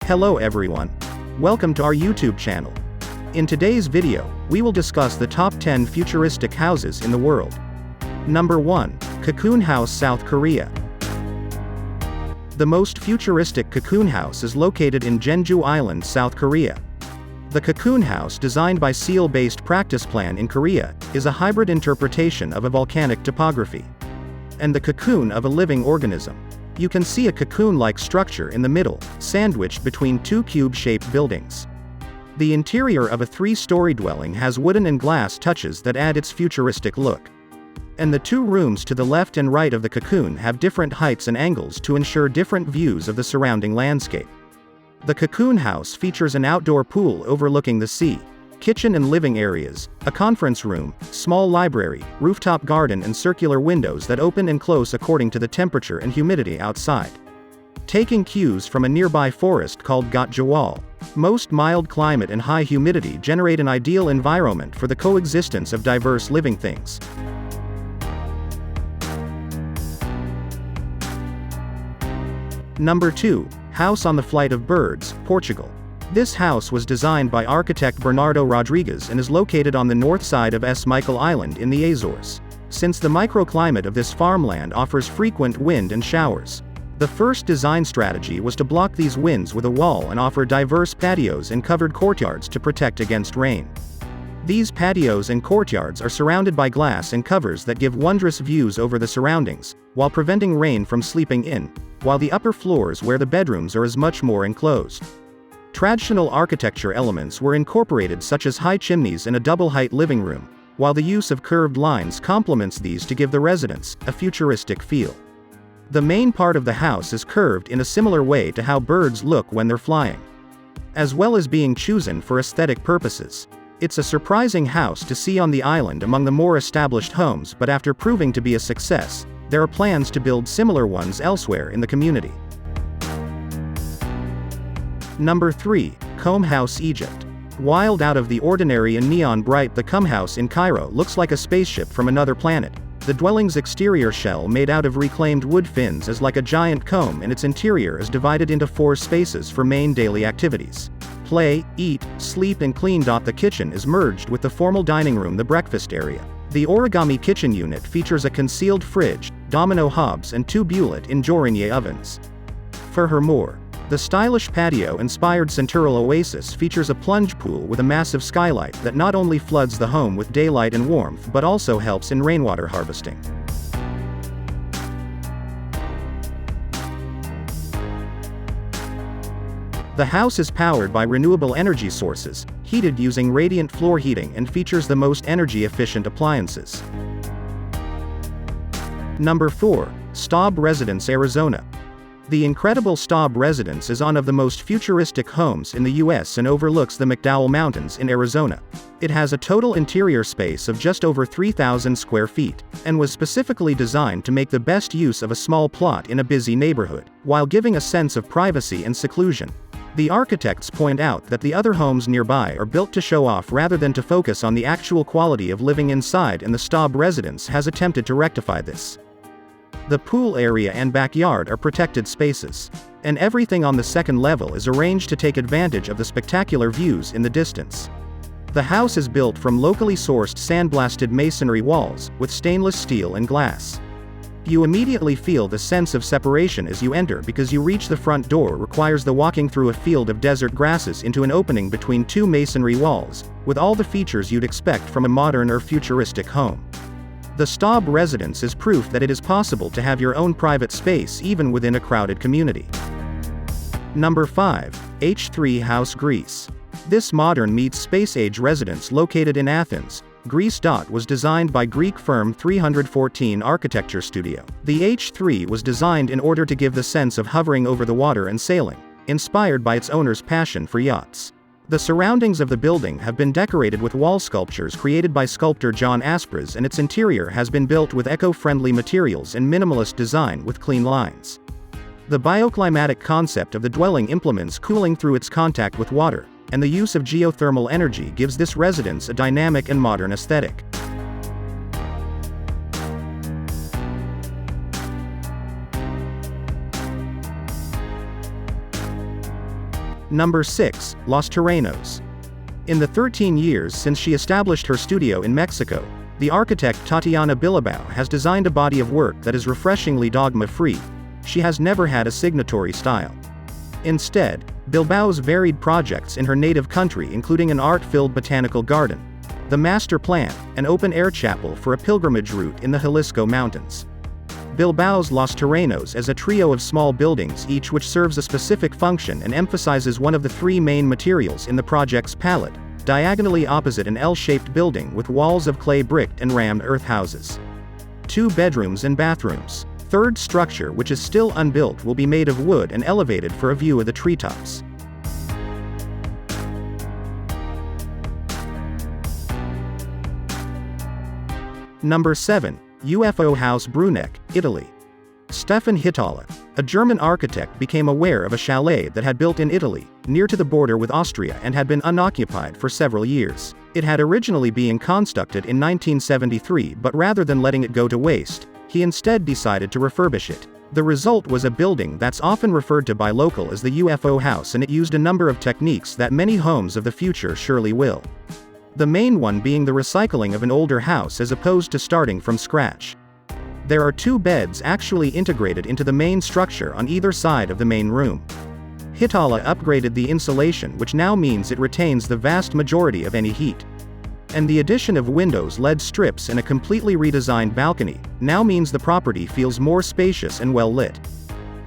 Hello everyone. Welcome to our YouTube channel. In today's video, we will discuss the top 10 futuristic houses in the world. Number 1. Cocoon House, South Korea. The most futuristic cocoon house is located in Jeonju Island, South Korea. The cocoon house, designed by seal-based practice plan in Korea, is a hybrid interpretation of a volcanic topography and the cocoon of a living organism. You can see a cocoon-like structure in the middle, sandwiched between two cube-shaped buildings. The interior of a three-story dwelling has wooden and glass touches that add its futuristic look. And the two rooms to the left and right of the cocoon have different heights and angles to ensure different views of the surrounding landscape. The cocoon house features an outdoor pool overlooking the sea, kitchen and living areas, a conference room, small library, rooftop garden and circular windows that open and close according to the temperature and humidity outside. Taking cues from a nearby forest called Gotjawal, most mild climate and high humidity generate an ideal environment for the coexistence of diverse living things. Number 2. House on the Flight of Birds, Portugal. This house was designed by architect Bernardo Rodrigues and is located on the north side of S. Michael Island in the Azores. Since the microclimate of this farmland offers frequent wind and showers, the first design strategy was to block these winds with a wall and offer diverse patios and covered courtyards to protect against rain. These patios and courtyards are surrounded by glass and covers that give wondrous views over the surroundings, while preventing rain from seeping in, while the upper floors where the bedrooms are much more enclosed. Traditional architecture elements were incorporated, such as high chimneys and a double-height living room, while the use of curved lines complements these to give the residence a futuristic feel. The main part of the house is curved in a similar way to how birds look when they're flying. As well as being chosen for aesthetic purposes, it's a surprising house to see on the island among the more established homes, but after proving to be a success, there are plans to build similar ones elsewhere in the community. Number 3. Comb House, Egypt. Wild, out of the ordinary and neon bright, the Comb House in Cairo looks like a spaceship from another planet. The dwelling's exterior shell, made out of reclaimed wood fins, is like a giant comb, and its interior is divided into 4 spaces for main daily activities: play, eat, sleep and clean. The kitchen is merged with the formal dining room, the breakfast area. The origami kitchen unit features a concealed fridge, domino hobs and 2 Bullet in Jorinier ovens. Furthermore, the stylish patio-inspired Centural Oasis features a plunge pool with a massive skylight that not only floods the home with daylight and warmth but also helps in rainwater harvesting. The house is powered by renewable energy sources, heated using radiant floor heating, and features the most energy-efficient appliances. Number 4. Staub Residence, Arizona. The incredible Staub Residence is one of the most futuristic homes in the US and overlooks the McDowell Mountains in Arizona. It has a total interior space of just over 3,000 square feet, and was specifically designed to make the best use of a small plot in a busy neighborhood, while giving a sense of privacy and seclusion. The architects point out that the other homes nearby are built to show off rather than to focus on the actual quality of living inside, and the Staub Residence has attempted to rectify this. The pool area and backyard are protected spaces, and everything on the second level is arranged to take advantage of the spectacular views in the distance. The house is built from locally sourced sandblasted masonry walls, with stainless steel and glass. You immediately feel the sense of separation as you enter, because you reach the front door requires the walking through a field of desert grasses into an opening between 2 masonry walls, with all the features you'd expect from a modern or futuristic home. The Staub Residence is proof that it is possible to have your own private space even within a crowded community. Number 5. H3 House, Greece. This modern meets space-age residence located in Athens, Greece. Was designed by Greek firm 314 Architecture Studio. The H3 was designed in order to give the sense of hovering over the water and sailing, inspired by its owner's passion for yachts. The surroundings of the building have been decorated with wall sculptures created by sculptor John Aspres, and its interior has been built with eco-friendly materials and minimalist design with clean lines. The bioclimatic concept of the dwelling implements cooling through its contact with water, and the use of geothermal energy gives this residence a dynamic and modern aesthetic. Number 6. Los Terrenos. In the 13 years since she established her studio in Mexico, the architect Tatiana Bilbao has designed a body of work that is refreshingly dogma-free. She has never had a signatory style. Instead, Bilbao's varied projects in her native country including an art-filled botanical garden, the master plan, an open-air chapel for a pilgrimage route in the Jalisco Mountains. Bilbao's Los Terrenos is a trio of small buildings each which serves a specific function and emphasizes one of the three main materials in the project's palette, diagonally opposite an L-shaped building with walls of clay bricked and rammed earth houses. 2 bedrooms and bathrooms. Third structure which is still unbuilt will be made of wood and elevated for a view of the treetops. Number 7. UFO House Bruneck, Italy. Stefan Hittala, a German architect, became aware of a chalet that had built in Italy, near to the border with Austria and had been unoccupied for several years. It had originally been constructed in 1973, but rather than letting it go to waste, he instead decided to refurbish it. The result was a building that's often referred to by local as the UFO house, and it used a number of techniques that many homes of the future surely will. The main one being the recycling of an older house as opposed to starting from scratch. There are 2 beds actually integrated into the main structure on either side of the main room. Hittala upgraded the insulation, which now means it retains the vast majority of any heat. And the addition of windows, LED strips and a completely redesigned balcony now means the property feels more spacious and well lit.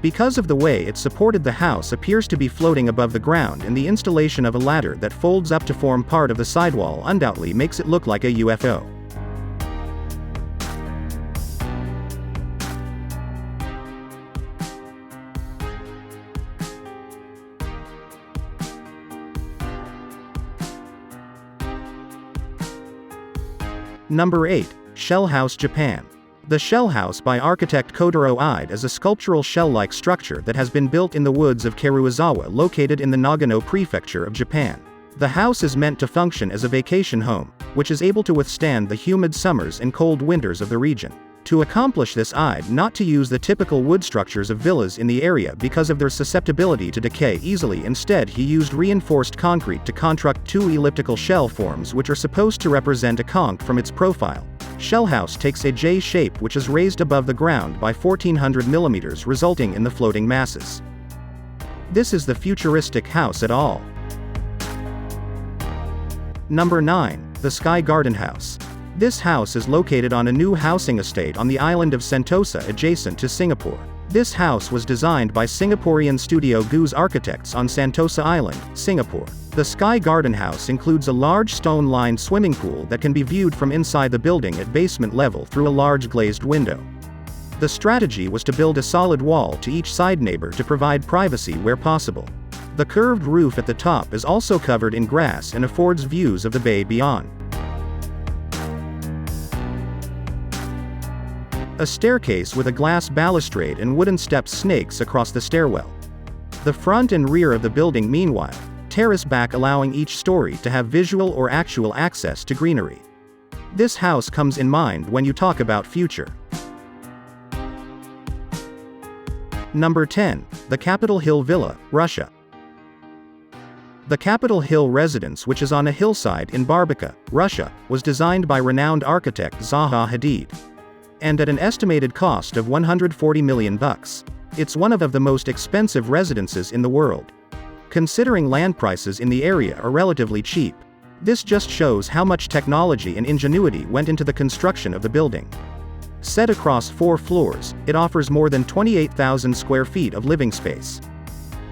Because of the way it supported, the house appears to be floating above the ground, and the installation of a ladder that folds up to form part of the sidewall undoubtedly makes it look like a UFO. Number 8. Shell House, Japan. The Shell House by architect Kotaro Ide is a sculptural shell-like structure that has been built in the woods of Karuizawa, located in the Nagano prefecture of Japan. The house is meant to function as a vacation home, which is able to withstand the humid summers and cold winters of the region. To accomplish this, Ide not to use the typical wood structures of villas in the area because of their susceptibility to decay easily. Instead, he used reinforced concrete to construct 2 elliptical shell forms which are supposed to represent a conch from its profile. Shell House takes a J shape which is raised above the ground by 1400 mm, resulting in the floating masses. This is the futuristic house at all. Number 9. The Sky Garden House. This house is located on a new housing estate on the island of Sentosa adjacent to Singapore. This house was designed by Singaporean studio Goose Architects on Sentosa Island, Singapore. The Sky Garden House includes a large stone-lined swimming pool that can be viewed from inside the building at basement level through a large glazed window. The strategy was to build a solid wall to each side neighbor to provide privacy where possible. The curved roof at the top is also covered in grass and affords views of the bay beyond. A staircase with a glass balustrade and wooden steps snakes across the stairwell. The front and rear of the building, meanwhile, terrace back, allowing each story to have visual or actual access to greenery. This house comes in mind when you talk about future. Number 10. The Capitol Hill Villa, Russia. The Capitol Hill residence, which is on a hillside in Barbacha, Russia, was designed by renowned architect Zaha Hadid. And at an estimated cost of $140 million. It's one of the most expensive residences in the world. Considering land prices in the area are relatively cheap. This just shows how much technology and ingenuity went into the construction of the building. Set across 4 floors, it offers more than 28,000 square feet of living space.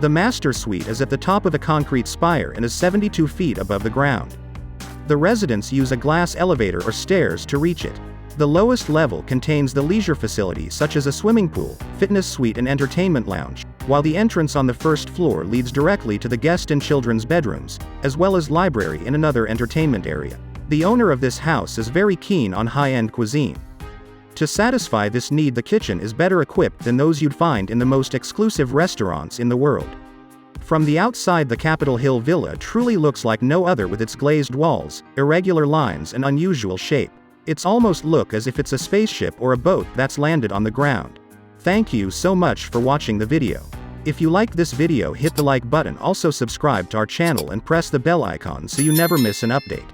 The master suite is at the top of a concrete spire and is 72 feet above the ground. The residents use a glass elevator or stairs to reach it. The lowest level contains the leisure facilities such as a swimming pool, fitness suite and entertainment lounge, while the entrance on the first floor leads directly to the guest and children's bedrooms, as well as library and another entertainment area. The owner of this house is very keen on high-end cuisine. To satisfy this need, the kitchen is better equipped than those you'd find in the most exclusive restaurants in the world. From the outside, the Capitol Hill Villa truly looks like no other, with its glazed walls, irregular lines and unusual shape. It's almost look as if it's a spaceship or a boat that's landed on the ground. Thank you so much for watching the video. If you liked this video, hit the like button, also subscribe to our channel and press the bell icon so you never miss an update.